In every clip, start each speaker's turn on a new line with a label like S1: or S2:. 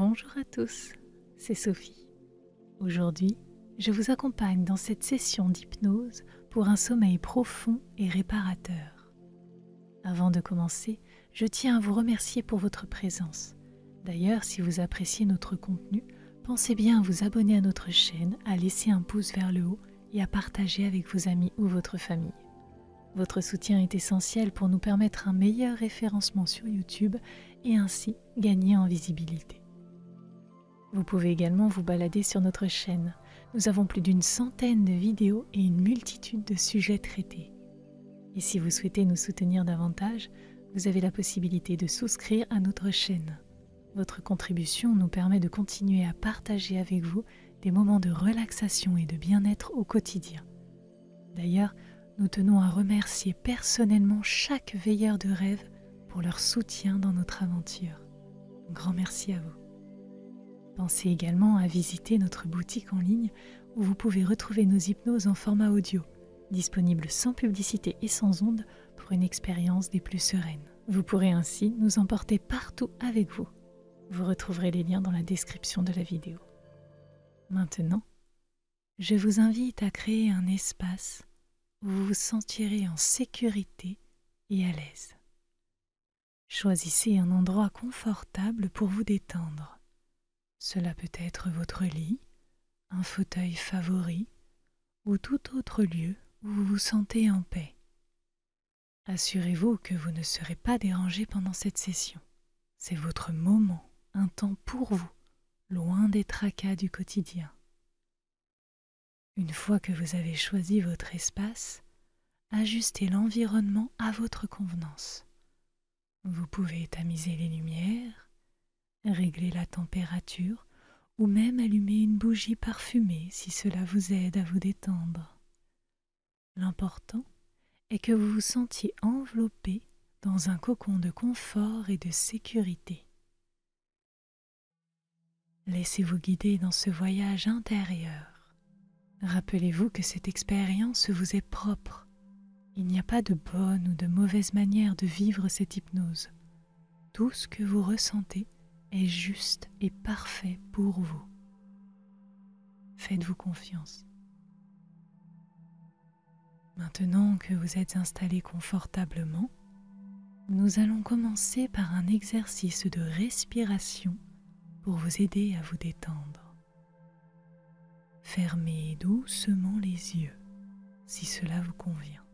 S1: Bonjour à tous, c'est Sophie. Aujourd'hui, je vous accompagne dans cette session d'hypnose pour un sommeil profond et réparateur. Avant de commencer, je tiens à vous remercier pour votre présence. D'ailleurs, si vous appréciez notre contenu, pensez bien à vous abonner à notre chaîne, à laisser un pouce vers le haut et à partager avec vos amis ou votre famille. Votre soutien est essentiel pour nous permettre un meilleur référencement sur YouTube et ainsi gagner en visibilité. Vous pouvez également vous balader sur notre chaîne. Nous avons plus d'une centaine de vidéos et une multitude de sujets traités. Et si vous souhaitez nous soutenir davantage, vous avez la possibilité de souscrire à notre chaîne. Votre contribution nous permet de continuer à partager avec vous des moments de relaxation et de bien-être au quotidien. D'ailleurs, nous tenons à remercier personnellement chaque veilleur de rêve pour leur soutien dans notre aventure. Un grand merci à vous. Pensez également à visiter notre boutique en ligne où vous pouvez retrouver nos hypnoses en format audio, disponibles sans publicité et sans ondes pour une expérience des plus sereines. Vous pourrez ainsi nous emporter partout avec vous. Vous retrouverez les liens dans la description de la vidéo. Maintenant, je vous invite à créer un espace où vous vous sentirez en sécurité et à l'aise. Choisissez un endroit confortable pour vous détendre. Cela peut être votre lit, un fauteuil favori ou tout autre lieu où vous vous sentez en paix. Assurez-vous que vous ne serez pas dérangé pendant cette session. C'est votre moment, un temps pour vous, loin des tracas du quotidien. Une fois que vous avez choisi votre espace, ajustez l'environnement à votre convenance. Vous pouvez tamiser les lumières, régler la température ou même allumer une bougie parfumée si cela vous aide à vous détendre. L'important est que vous vous sentiez enveloppé dans un cocon de confort et de sécurité. Laissez-vous guider dans ce voyage intérieur. Rappelez-vous que cette expérience vous est propre. Il n'y a pas de bonne ou de mauvaise manière de vivre cette hypnose. Tout ce que vous ressentez est juste et parfait pour vous. Faites-vous confiance. Maintenant que vous êtes installé confortablement, nous allons commencer par un exercice de respiration pour vous aider à vous détendre. Fermez doucement les yeux si cela vous convient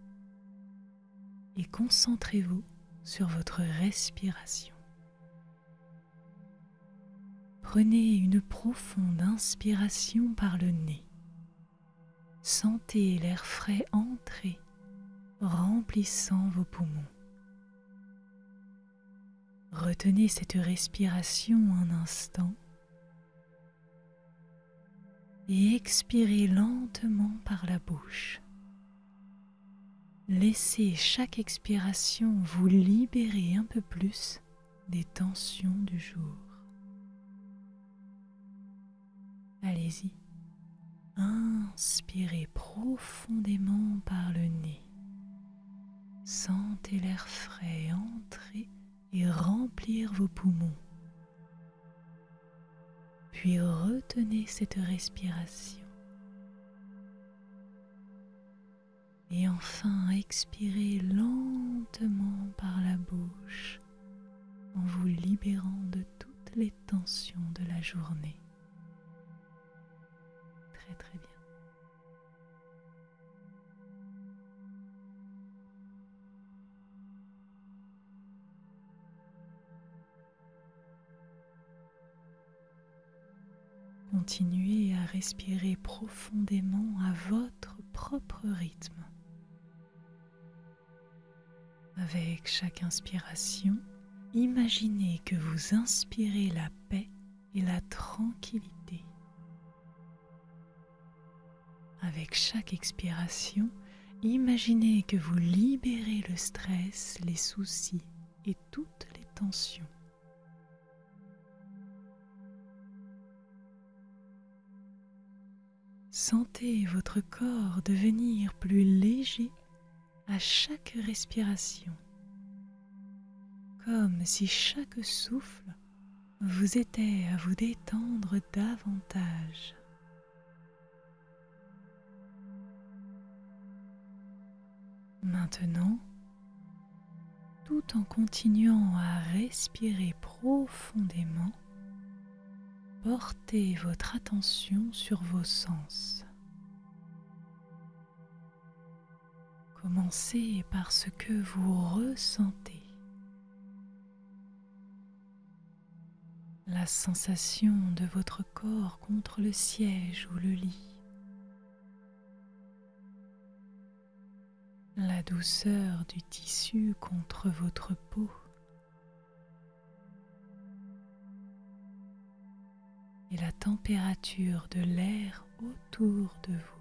S1: et concentrez-vous sur votre respiration. Prenez une profonde inspiration par le nez. Sentez l'air frais entrer, remplissant vos poumons. Retenez cette respiration un instant et expirez lentement par la bouche. Laissez chaque expiration vous libérer un peu plus des tensions du jour. Allez-y, inspirez profondément par le nez. Sentez l'air frais entrer et remplir vos poumons. Puis retenez cette respiration. Et enfin, expirez lentement par la bouche en vous libérant de toutes les tensions de la journée. Très très bien. Continuez à respirer profondément à votre propre rythme. Avec chaque inspiration, imaginez que vous inspirez la paix et la tranquillité. Avec chaque expiration, imaginez que vous libérez le stress, les soucis et toutes les tensions. Sentez votre corps devenir plus léger à chaque respiration, comme si chaque souffle vous aidait à vous détendre davantage. Maintenant, tout en continuant à respirer profondément, portez votre attention sur vos sens. Commencez par ce que vous ressentez. La sensation de votre corps contre le siège ou le lit. La douceur du tissu contre votre peau. Et la température de l'air autour de vous.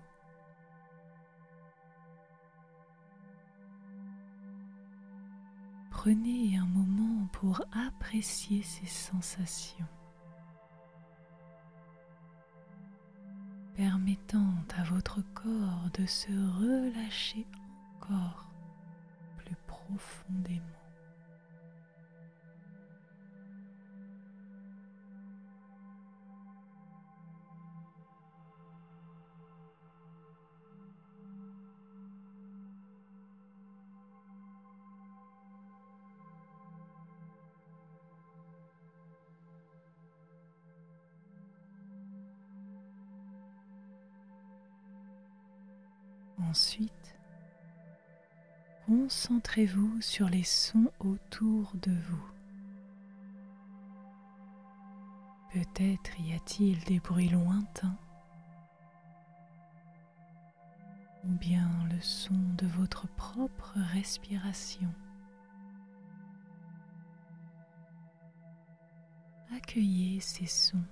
S1: Prenez un moment pour apprécier ces sensations, permettant à votre corps de se relâcher encore plus profondément. Ensuite, concentrez-vous sur les sons autour de vous. Peut-être y a-t-il des bruits lointains ou bien le son de votre propre respiration. Accueillez ces sons.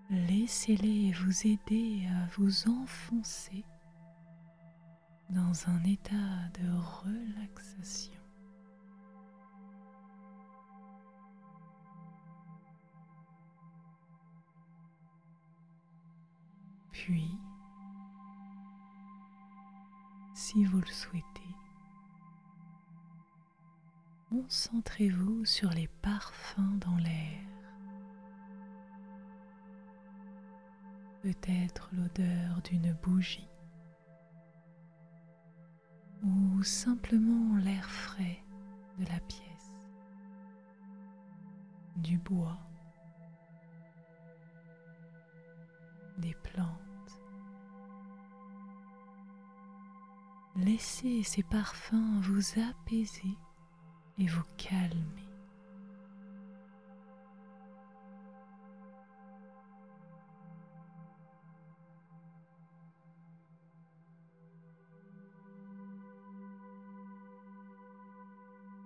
S1: Laissez-les vous aider à vous enfoncer dans un état de relaxation. Puis, si vous le souhaitez, concentrez-vous sur les parfums dans l'air. Peut-être l'odeur d'une bougie ou simplement l'air frais de la pièce, du bois, des plantes. Laissez ces parfums vous apaiser et vous calmer.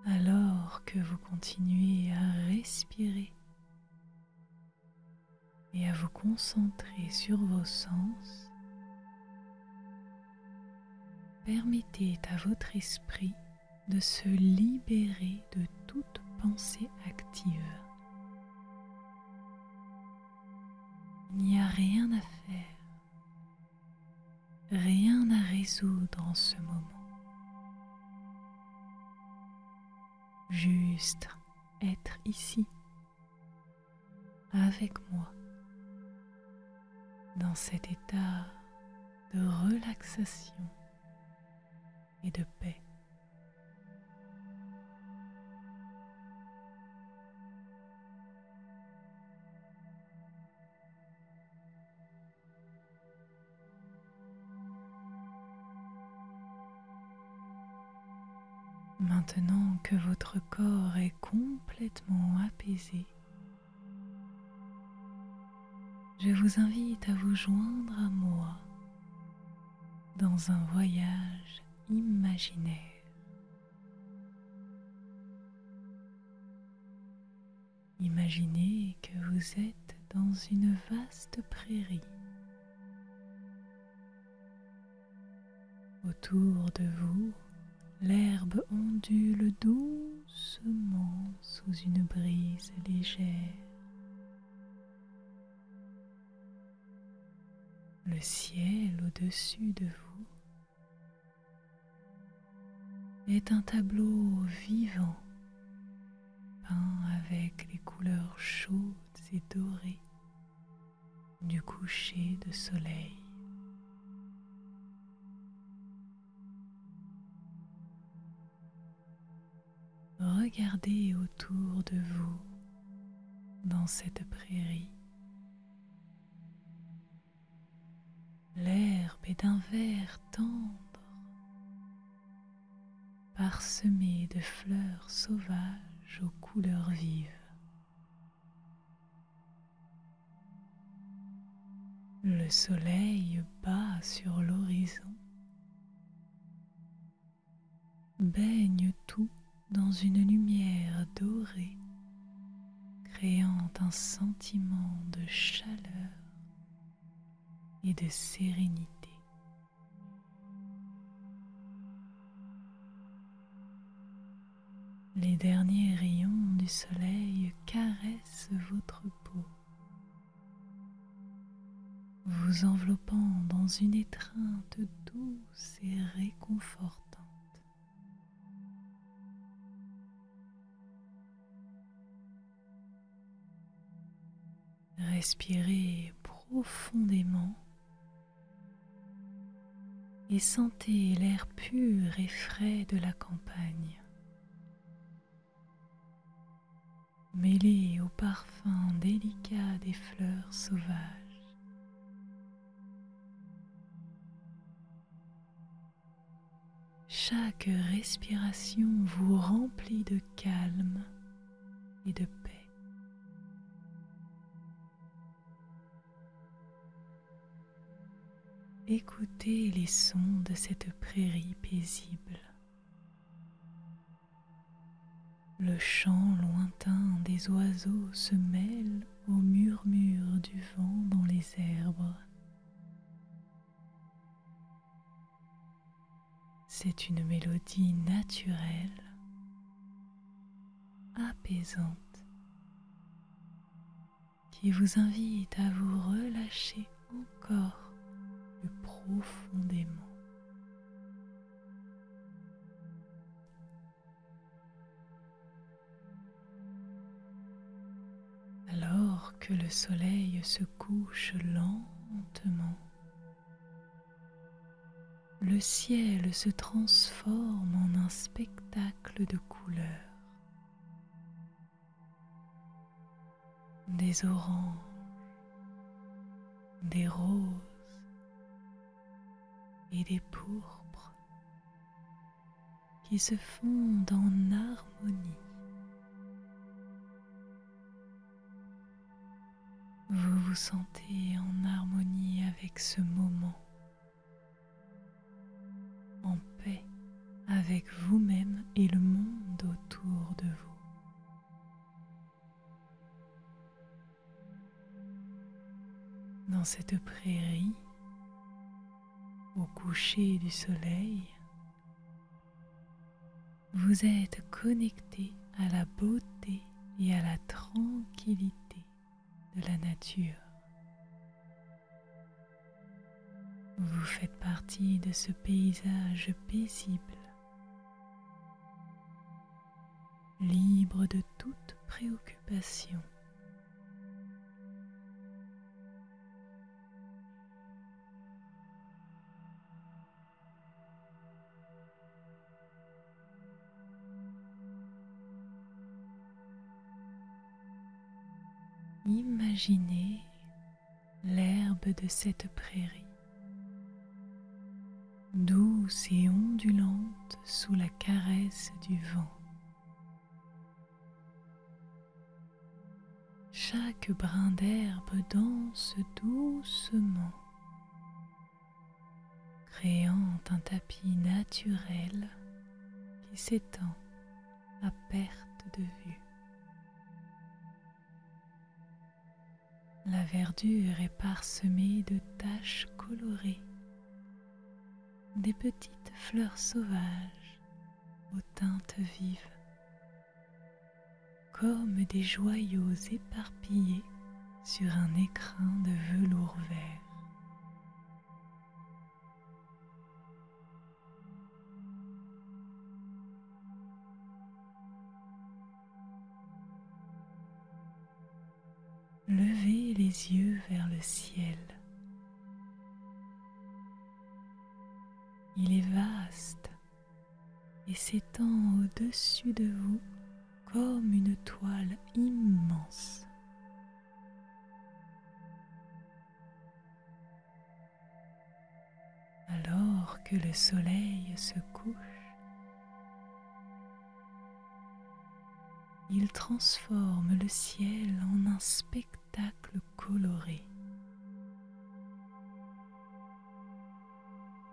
S1: Alors que vous continuez à respirer et à vous concentrer sur vos sens, permettez à votre esprit de se libérer de toute pensée active. Il n'y a rien à faire, rien à résoudre en ce moment. Juste être ici, avec moi, dans cet état de relaxation et de paix. Maintenant que votre corps est complètement apaisé, je vous invite à vous joindre à moi dans un voyage imaginaire. Imaginez que vous êtes dans une vaste prairie. Autour de vous, l'herbe ondule doucement sous une brise légère. Le ciel au-dessus de vous est un tableau vivant, peint avec les couleurs chaudes et dorées du coucher de soleil. Regardez autour de vous dans cette prairie. L'herbe est d'un vert tendre, parsemée de fleurs sauvages aux couleurs vives. Le soleil bat sur l'horizon, baigne tout dans une lumière dorée, créant un sentiment de chaleur et de sérénité. Les derniers rayons du soleil caressent votre peau, vous enveloppant dans une étreinte douce et réconfortante. Respirez profondément et sentez l'air pur et frais de la campagne, mêlé au parfum délicat des fleurs sauvages. Chaque respiration vous remplit de calme et de paix. Écoutez les sons de cette prairie paisible. Le chant lointain des oiseaux se mêle au murmure du vent dans les herbes. C'est une mélodie naturelle, apaisante, qui vous invite à vous relâcher encore plus profondément. Alors que le soleil se couche lentement, le ciel se transforme en un spectacle de couleurs. Des oranges, des roses et des pourpres qui se fondent en harmonie. Vous vous sentez en harmonie avec ce moment, en paix avec vous-même et le monde autour de vous. Dans cette prairie, au coucher du soleil, vous êtes connecté à la beauté et à la tranquillité de la nature. Vous faites partie de ce paysage paisible, libre de toute préoccupation. Imaginez l'herbe de cette prairie, douce et ondulante sous la caresse du vent. Chaque brin d'herbe danse doucement, créant un tapis naturel qui s'étend à perte de vue. La verdure est parsemée de taches colorées, des petites fleurs sauvages aux teintes vives, comme des joyaux éparpillés sur un écrin de velours vert. levez les yeux vers le ciel. Il est vaste et s'étend au-dessus de vous comme une toile immense. Alors que le soleil se couche, il transforme le ciel en un spectacle coloré.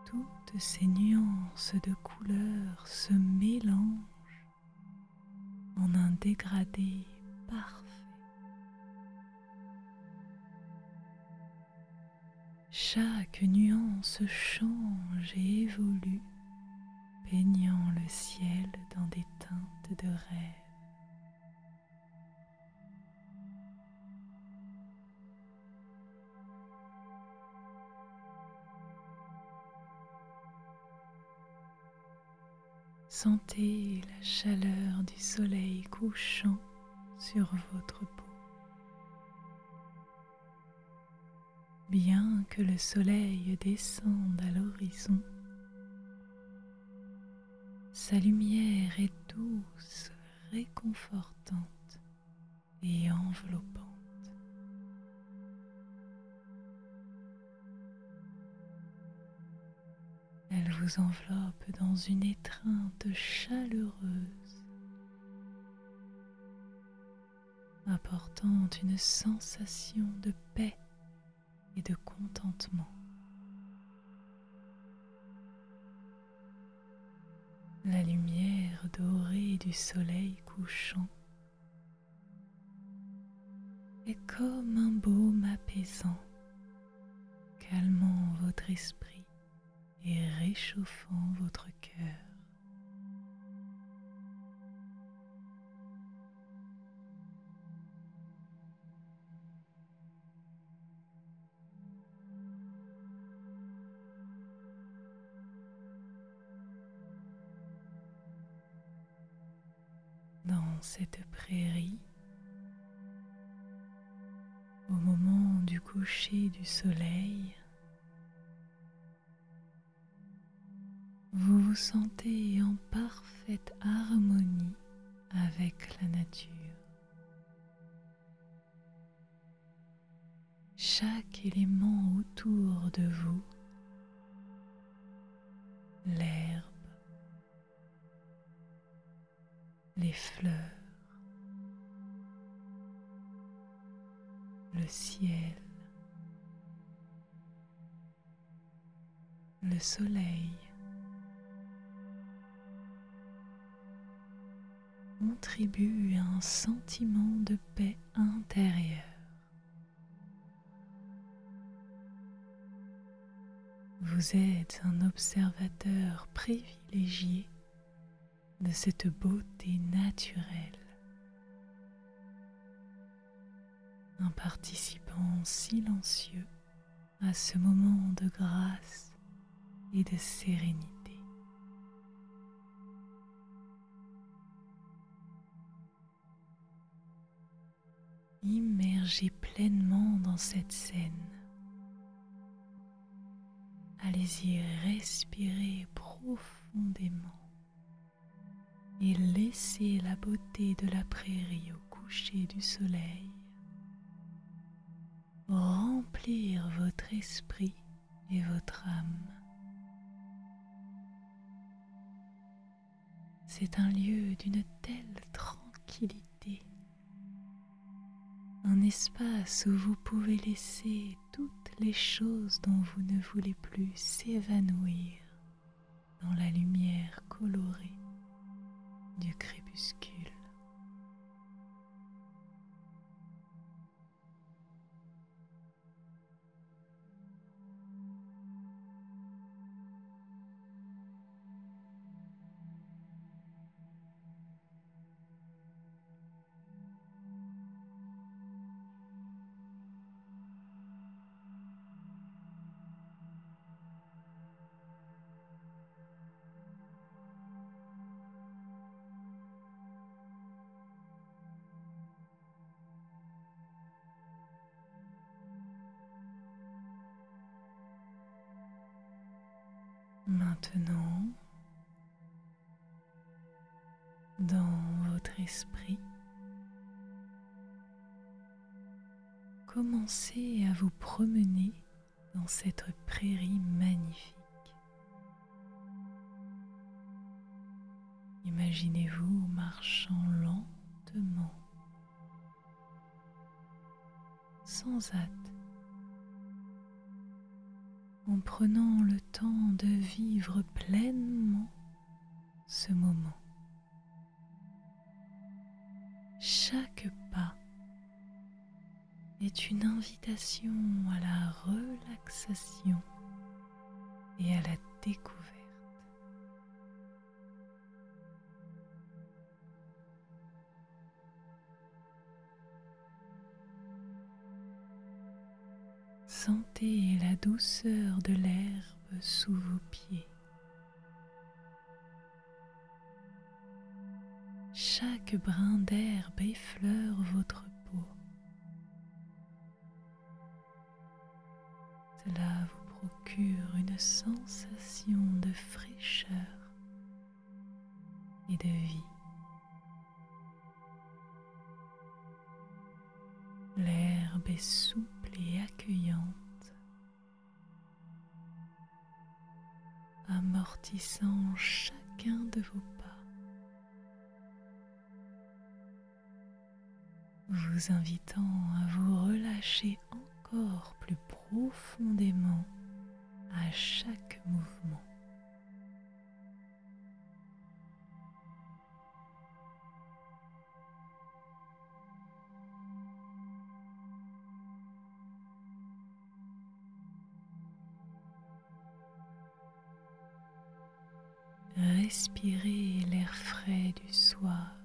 S1: Toutes ces nuances de couleurs se mélangent en un dégradé parfait. Chaque nuance change et évolue, peignant le ciel dans des teintes de rêve. Sentez la chaleur du soleil couchant sur votre peau. Bien que le soleil descende à l'horizon, sa lumière est douce, réconfortante et enveloppante. Elle vous enveloppe dans une étreinte chaleureuse, apportant une sensation de paix et de contentement. La lumière dorée du soleil couchant est comme un baume apaisant, calmant votre esprit et réchauffant votre cœur. Dans cette prairie, au moment du coucher du soleil, vous vous sentez en parfaite harmonie avec la nature. Chaque élément autour de vous, l'herbe, les fleurs, le ciel, le soleil, contribue à un sentiment de paix intérieure. Vous êtes un observateur privilégié de cette beauté naturelle, un participant silencieux à ce moment de grâce et de sérénité. Immergez pleinement dans cette scène. Allez-y respirer profondément et laissez la beauté de la prairie au coucher du soleil remplir votre esprit et votre âme. C'est un lieu d'une telle tranquillité, un espace où vous pouvez laisser toutes les choses dont vous ne voulez plus s'évanouir dans la lumière colorée du crépuscule. Maintenant, dans votre esprit, commencez à vous promener dans cette prairie magnifique. Imaginez-vous marchant lentement, sans hâte, en prenant le temps de vivre pleinement ce moment. Chaque pas est une invitation à la relaxation et à la découverte. Sentez la douceur de l'herbe sous vos pieds. Chaque brin d'herbe effleure votre peau. Cela vous procure une sensation de fraîcheur et de vie. L'herbe est souple et accueillante, amortissant chacun de vos pas, vous invitant à vous relâcher encore plus profondément à chaque mouvement. Respirez l'air frais du soir.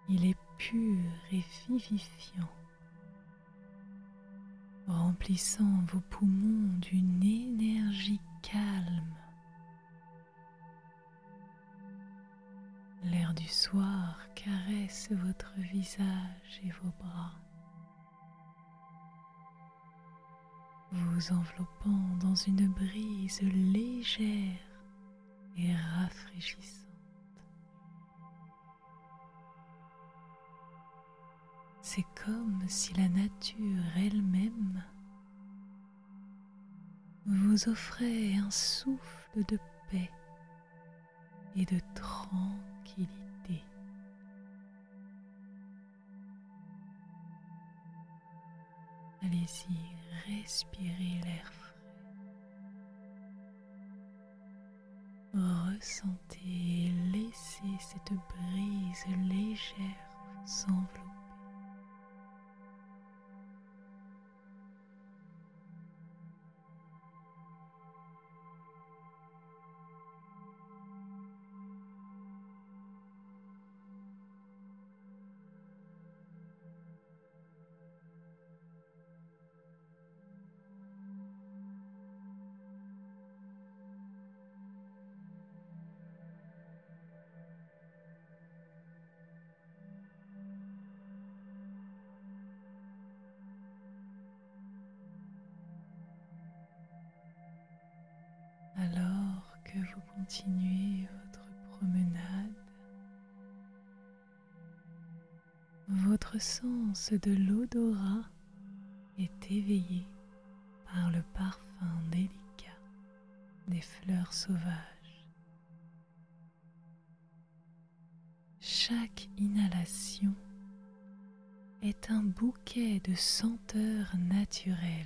S1: Il est pur et vivifiant, remplissant vos poumons d'une énergie calme. L'air du soir caresse votre visage et vos bras, vous enveloppant dans une brise légère et rafraîchissante. C'est comme si la nature elle-même vous offrait un souffle de paix et de tranquillité. Allez-y, respirez l'air frais. Ressentez et laissez cette brise légère vous envelopper. Alors que vous continuez votre promenade, votre sens de l'odorat est éveillé par le parfum délicat des fleurs sauvages. Chaque inhalation est un bouquet de senteurs naturelles.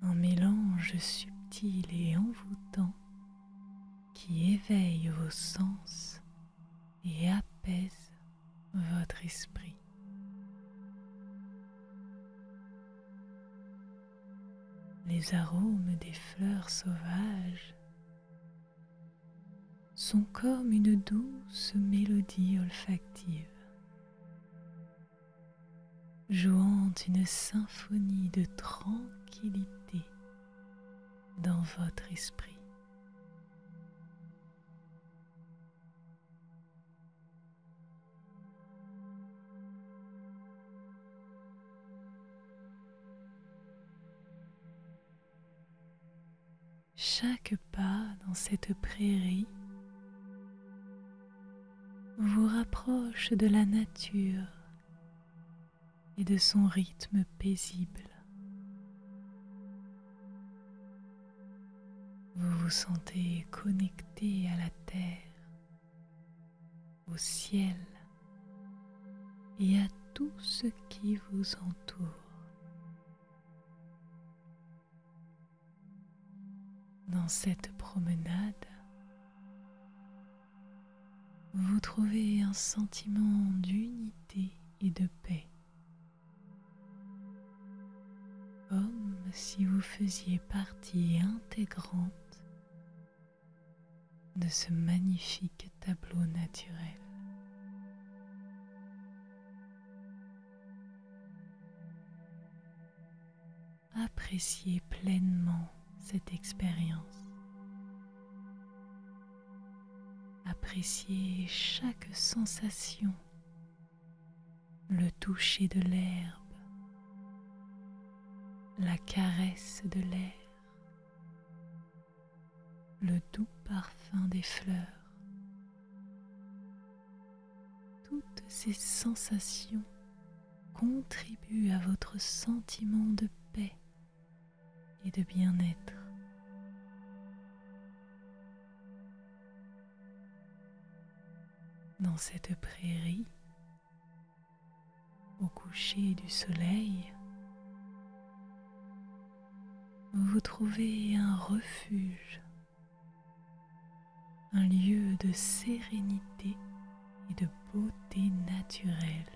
S1: Un mélange subtil et envoûtant qui éveille vos sens et apaise votre esprit. Les arômes des fleurs sauvages sont comme une douce mélodie olfactive, jouant une symphonie de tranquillité dans votre esprit. chaque pas dans cette prairie vous rapproche de la nature et de son rythme paisible. Vous vous sentez connecté à la terre, au ciel et à tout ce qui vous entoure. Dans cette promenade, vous trouvez un sentiment d'unité et de paix, comme si vous faisiez partie intégrante de ce magnifique tableau naturel. Appréciez pleinement cette expérience. Appréciez chaque sensation, le toucher de l'herbe, la caresse de l'air, le doux parfum des fleurs. Toutes ces sensations contribuent à votre sentiment de paix et de bien-être. Dans cette prairie, au coucher du soleil, vous trouvez un refuge, un lieu de sérénité et de beauté naturelle.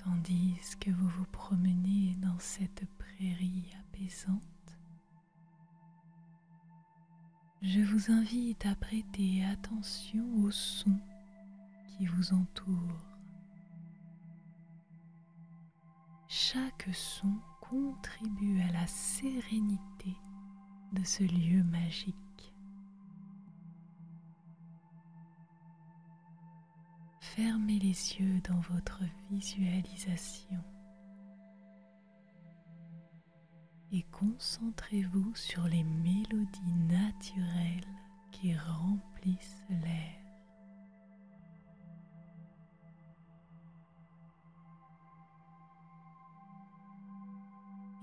S1: Tandis que vous vous promenez dans cette prairie apaisante, je vous invite à prêter attention aux sons qui vous entourent. Chaque son contribue à la sérénité de ce lieu magique. Fermez les yeux dans votre visualisation et concentrez-vous sur les mélodies naturelles qui remplissent l'air.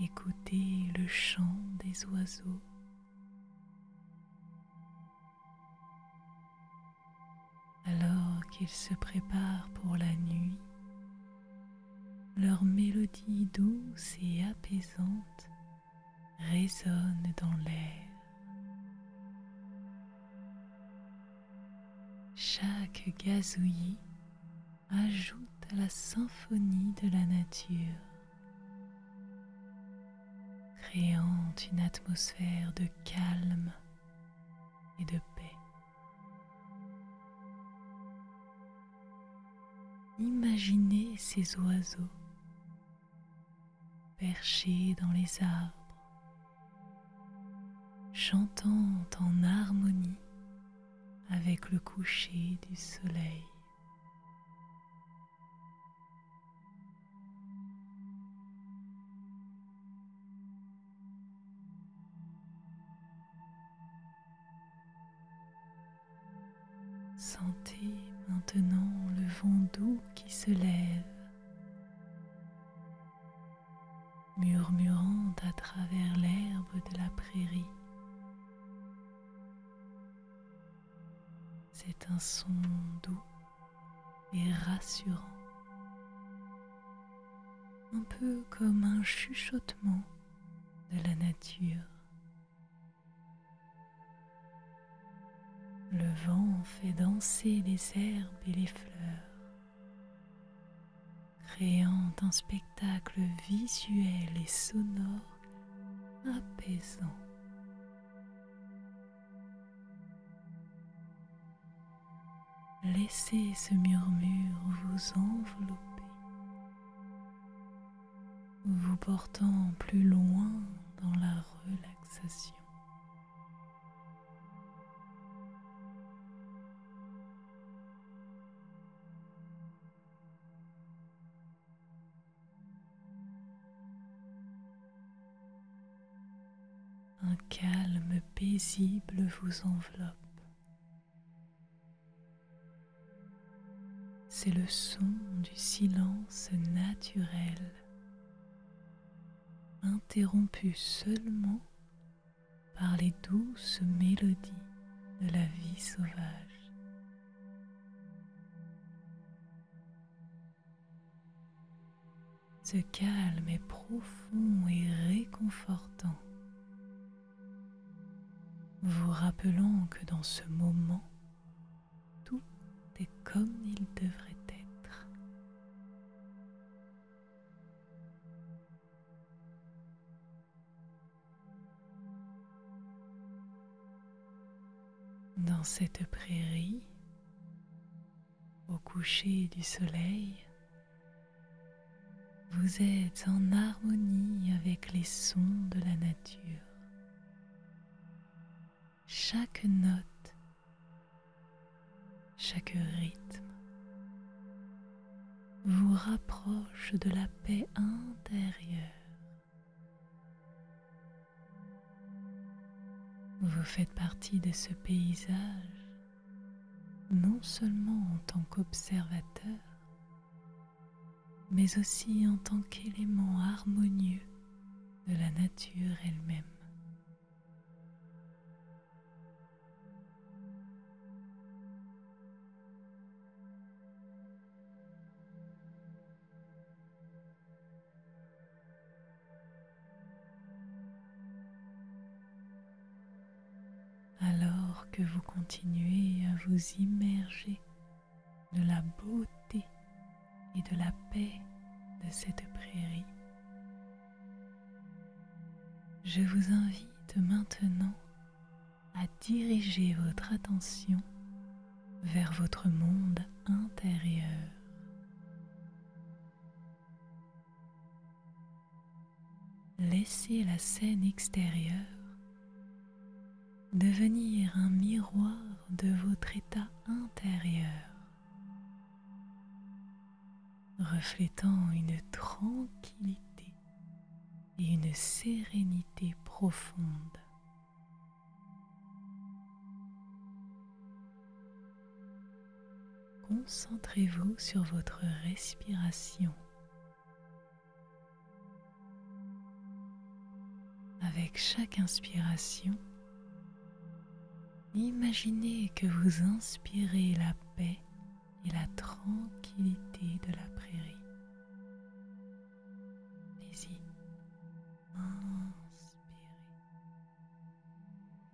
S1: Écoutez le chant des oiseaux, alors qu'ils se préparent pour la nuit. Leur mélodie douce et apaisante résonne dans l'air. Chaque gazouillis ajoute à la symphonie de la nature, créant une atmosphère de calme et de paix. Imaginez ces oiseaux perchés dans les arbres, chantant en harmonie avec le coucher du soleil. Sentez maintenant le vent doux qui se lève, murmurant à travers l'herbe de la prairie. C'est un son doux et rassurant, un peu comme un chuchotement de la nature. Le vent fait danser les herbes et les fleurs, créant un spectacle visuel et sonore apaisant. Laissez ce murmure vous envelopper, vous portant plus loin dans la relaxation. Un calme paisible vous enveloppe. C'est le son du silence naturel, interrompu seulement par les douces mélodies de la vie sauvage. Ce calme est profond et réconfortant, vous rappelant que dans ce moment, tout est comme il devrait être. Dans cette prairie, au coucher du soleil, vous êtes en harmonie avec les sons de la nature. Chaque note, chaque rythme vous rapproche de la paix intérieure. Vous faites partie de ce paysage, non seulement en tant qu'observateur, mais aussi en tant qu'élément harmonieux de la nature elle-même. Alors que vous continuez à vous immerger de la beauté et de la paix de cette prairie, je vous invite maintenant à diriger votre attention vers votre monde intérieur. Laissez la scène extérieure devenir un miroir de votre état intérieur, reflétant une tranquillité et une sérénité profonde. Concentrez-vous sur votre respiration. Avec chaque inspiration, imaginez que vous inspirez la paix et la tranquillité de la prairie. Allez-y, inspirez.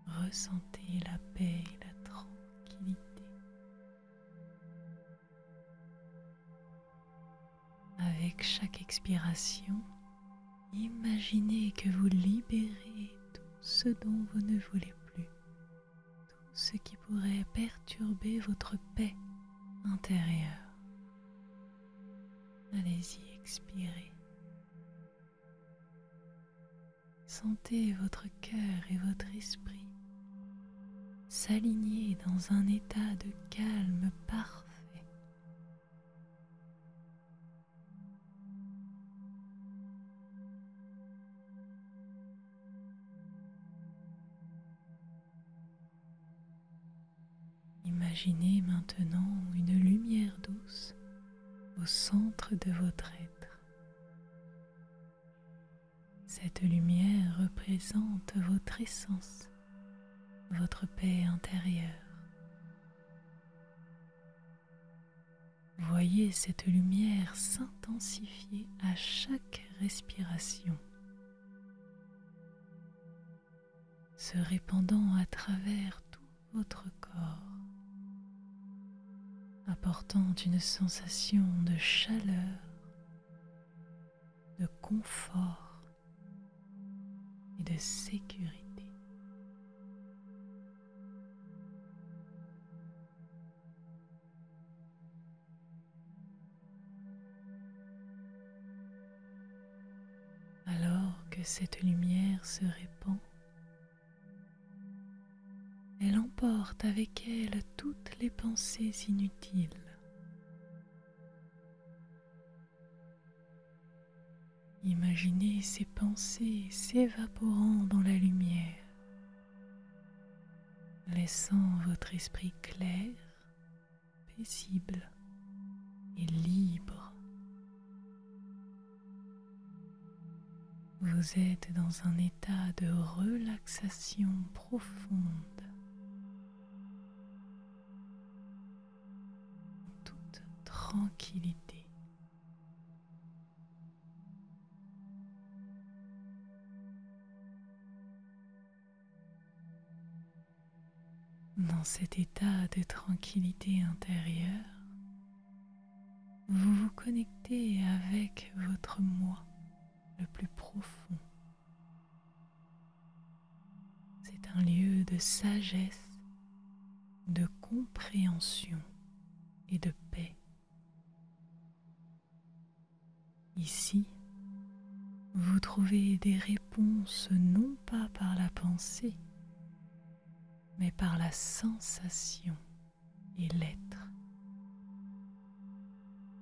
S1: Ressentez la paix et la tranquillité. Avec chaque expiration, imaginez que vous libérez tout ce dont vous ne voulez plus, tout ce qui pourrait perturber votre paix intérieure. Allez-y, expirez. Sentez votre cœur et votre esprit s'aligner dans un état de calme parfait. Imaginez maintenant une lumière douce au centre de votre être. Cette lumière représente votre essence, votre paix intérieure. Voyez cette lumière s'intensifier à chaque respiration, se répandant à travers tout votre corps, apportant une sensation de chaleur, de confort et de sécurité. cette lumière se répand, elle emporte avec elle toutes les pensées inutiles. Imaginez ces pensées s'évaporant dans la lumière, laissant votre esprit clair, paisible et libre. Vous êtes dans un état de relaxation profonde, en toute tranquillité. Dans cet état de tranquillité intérieure, vous vous connectez avec votre moi le plus profond. C'est un lieu de sagesse, de compréhension et de paix. Ici, vous trouvez des réponses non pas par la pensée, mais par la sensation et l'être.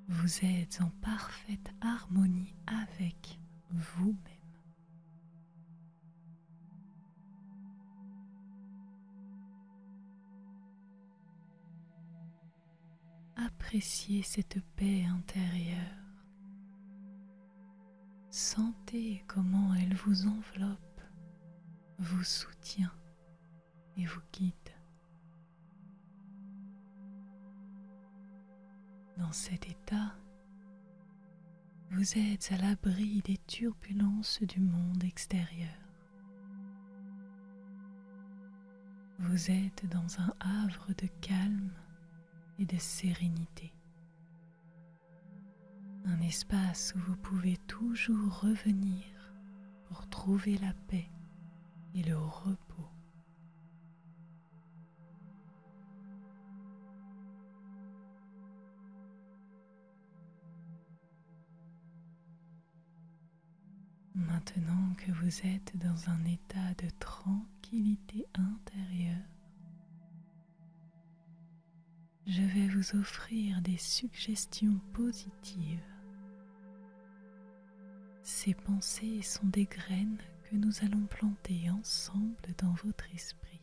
S1: Vous êtes en parfaite harmonie avec vous-même. Appréciez cette paix intérieure. Sentez comment elle vous enveloppe, vous soutient et vous guide. Dans cet état, vous êtes à l'abri des turbulences du monde extérieur. Vous êtes dans un havre de calme et de sérénité. Un espace où vous pouvez toujours revenir pour trouver la paix et le repos. Maintenant que vous êtes dans un état de tranquillité intérieure, je vais vous offrir des suggestions positives. Ces pensées sont des graines que nous allons planter ensemble dans votre esprit.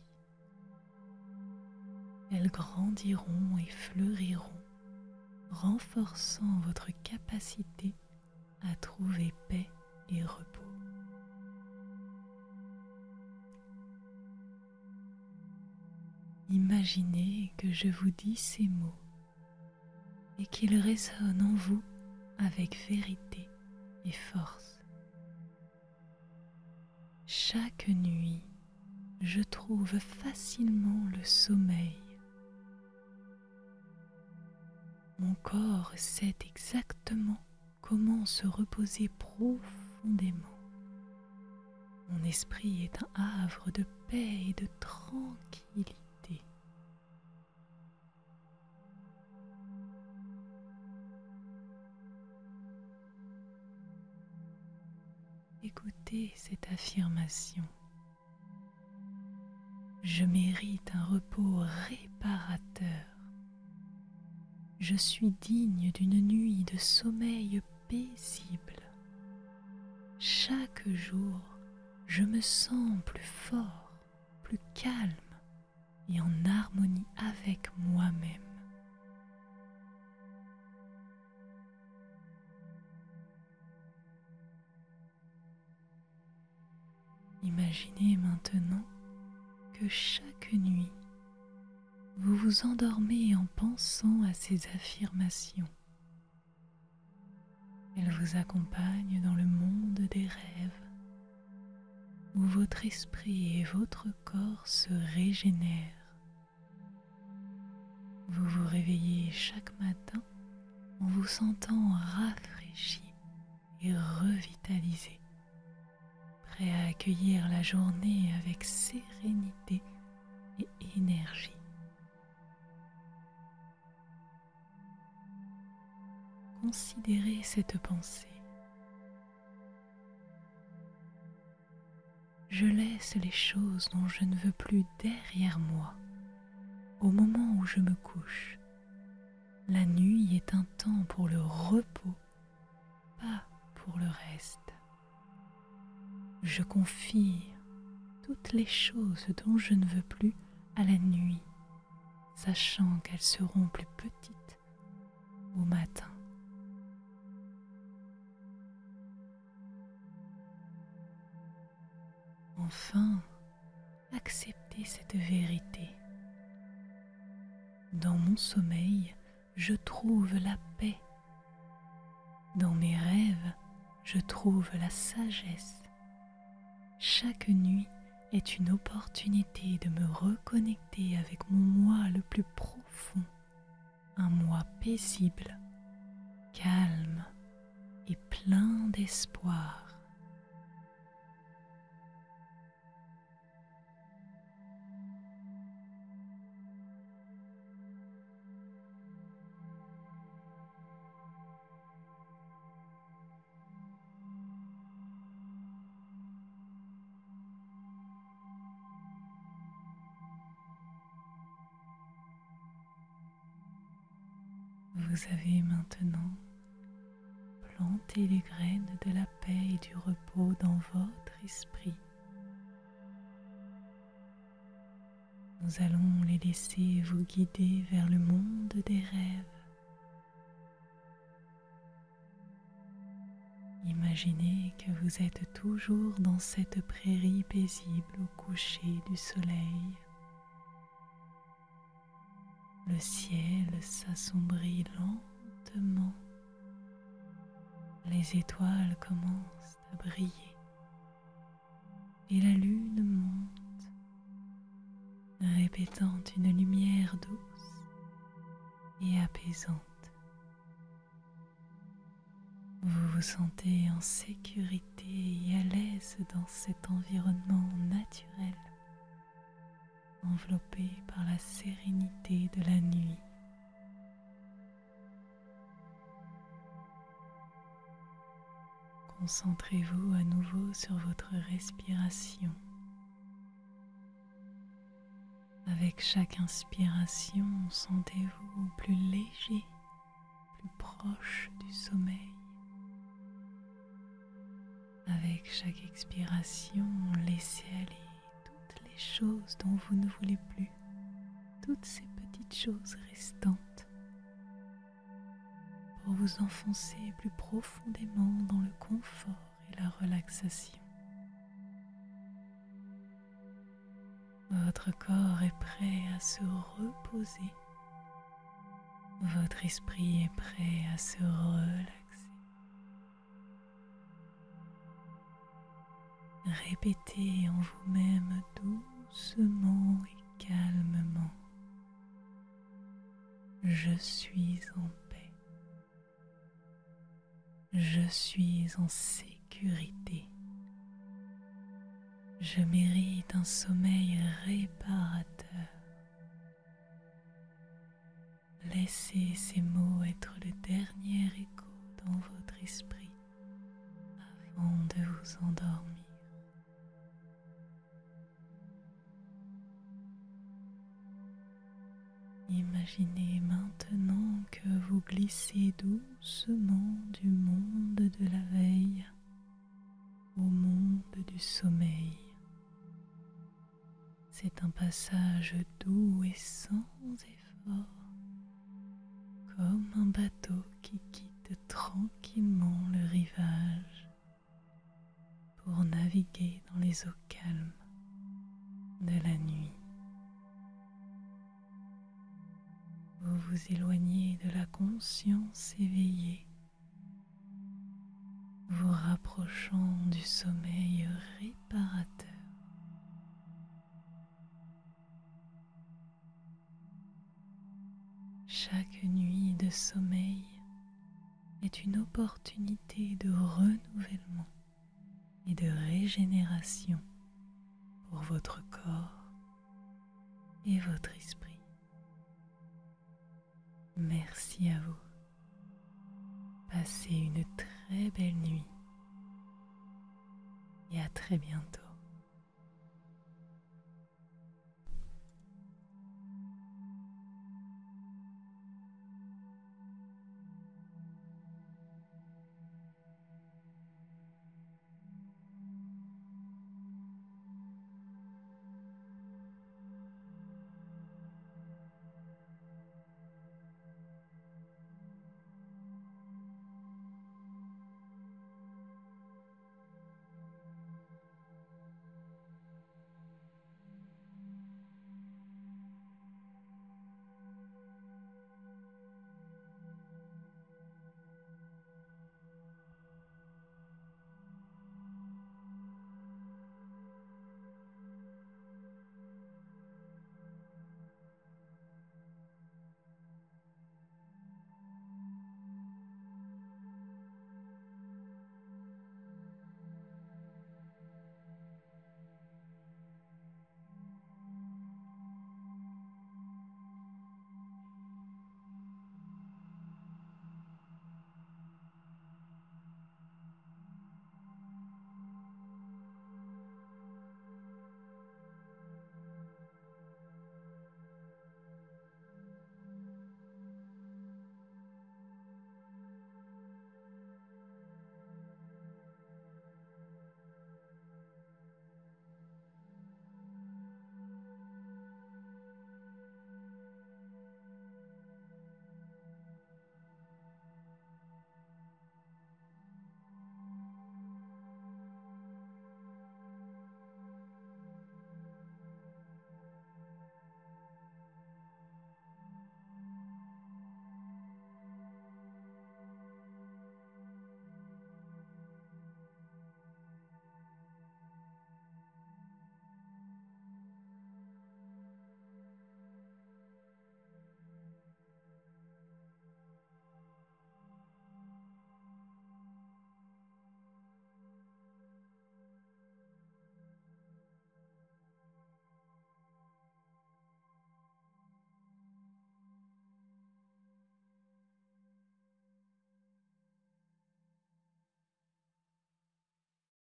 S1: Elles grandiront et fleuriront, renforçant votre capacité à trouver paix et repos. Imaginez que je vous dis ces mots et qu'ils résonnent en vous avec vérité et force. Chaque nuit, je trouve facilement le sommeil. Mon corps sait exactement comment se reposer profondément. Mon esprit est un havre de paix et de tranquillité. Écoutez cette affirmation. Je mérite un repos réparateur. Je suis digne d'une nuit de sommeil paisible. Chaque jour, je me sens plus fort, plus calme et en harmonie avec moi-même. Imaginez maintenant que chaque nuit, vous vous endormez en pensant à ces affirmations. Elles vous accompagnent dans le monde des rêves, où votre esprit et votre corps se régénèrent. Vous vous réveillez chaque matin en vous sentant rafraîchi et revitalisé, prêt à accueillir la journée avec sérénité et énergie. Considérez cette pensée. je laisse les choses dont je ne veux plus derrière moi au moment où je me couche. La nuit est un temps pour le repos, pas pour le reste. Je confie toutes les choses dont je ne veux plus à la nuit, sachant qu'elles seront plus petites au matin. Enfin, acceptez cette vérité. Dans mon sommeil, je trouve la paix. Dans mes rêves, je trouve la sagesse. Chaque nuit est une opportunité de me reconnecter avec mon moi le plus profond, un moi paisible, calme et plein d'espoir. Vous avez maintenant planté les graines de la paix et du repos dans votre esprit. Nous allons les laisser vous guider vers le monde des rêves. Imaginez que vous êtes toujours dans cette prairie paisible au coucher du soleil. Le ciel s'assombrit lentement. Les étoiles commencent à briller et la lune monte, répétant une lumière douce et apaisante. Vous vous sentez en sécurité et à l'aise dans cet environnement naturel, enveloppé par la sérénité de la nuit. Concentrez-vous à nouveau sur votre respiration. Avec chaque inspiration, sentez-vous plus léger, plus proche du sommeil. Avec chaque expiration, laissez aller toutes les choses dont vous ne voulez plus, toutes ces petites choses restantes, pour vous enfoncer plus profondément dans le confort et la relaxation. Votre corps est prêt à se reposer. Votre esprit est prêt à se relaxer. Répétez en vous-même doucement et calmement. Je suis en paix. Je suis en sécurité. Je mérite un sommeil réparateur. Laissez ces mots être le dernier écho dans votre esprit avant de vous endormir. Imaginez maintenant que vous glissez doucement du monde de la veille au monde du sommeil. C'est un passage doux et sans effort, comme un bateau qui quitte tranquillement le rivage pour naviguer dans les eaux calmes de la nuit. Vous vous éloignez de la conscience éveillée, vous rapprochant du sommeil réparateur. Chaque nuit de sommeil est une opportunité de renouvellement et de régénération pour votre corps et votre esprit.